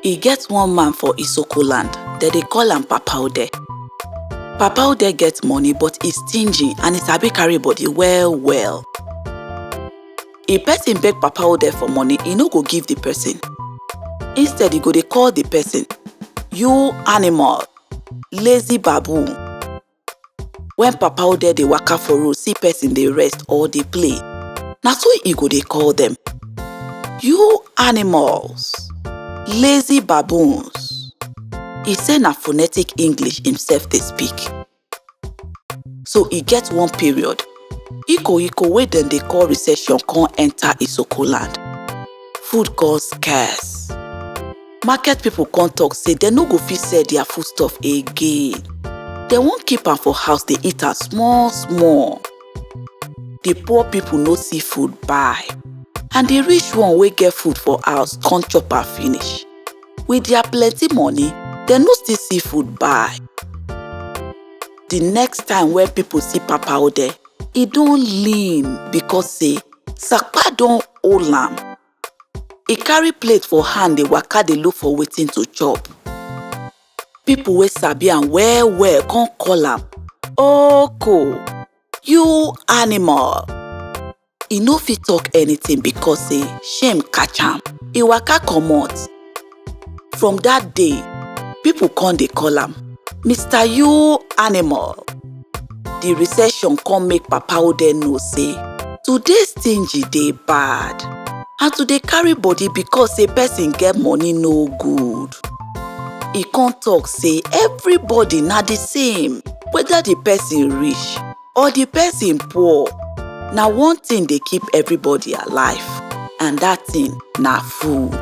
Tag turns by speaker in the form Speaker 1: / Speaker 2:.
Speaker 1: E get one man for Isoko land, dem dey call am Papa Ode. Papa Ode get money but e stingy and e sabi carry body well well. If person beg Papa Ode for money, e no go give the person. Instead, e go dey call the person, "You animal, lazy baboon." When Papa Ode dey waka for road, see person dey rest or dey play, na so e go dey call them, "You animals, lazy baboons." E say na phonetic English himself dey speak. So e get one period, Iko wey dem dey call recession come enter Isoko land. Food come scarce. Market people come talk say dem no go fit sell their foodstuff again. Dem wan keep am for house dey eat am small small. The poor people no see food buy, and the rich one wey get food for house come chop am finish. With their plenty money, dem no still see food buy. The next time when people see Papa Ode, e don lean because say sapa don hold am. E carry plate for hand dey waka dey look for wetin to chop. People wey sabi am well well come call am, "Oko, you animal." E no fit talk anything because say shame catch am. E waka comot. From that day, people come dey call am, "Mr. You animal." The recession come make Papa Ode know say to dey stingy dey bad, and to dey carry body because say person get money no good. E come talk say everybody na the same, whether the person rich or the person poor. Na one thing dey keep everybody alive, and that thing na food.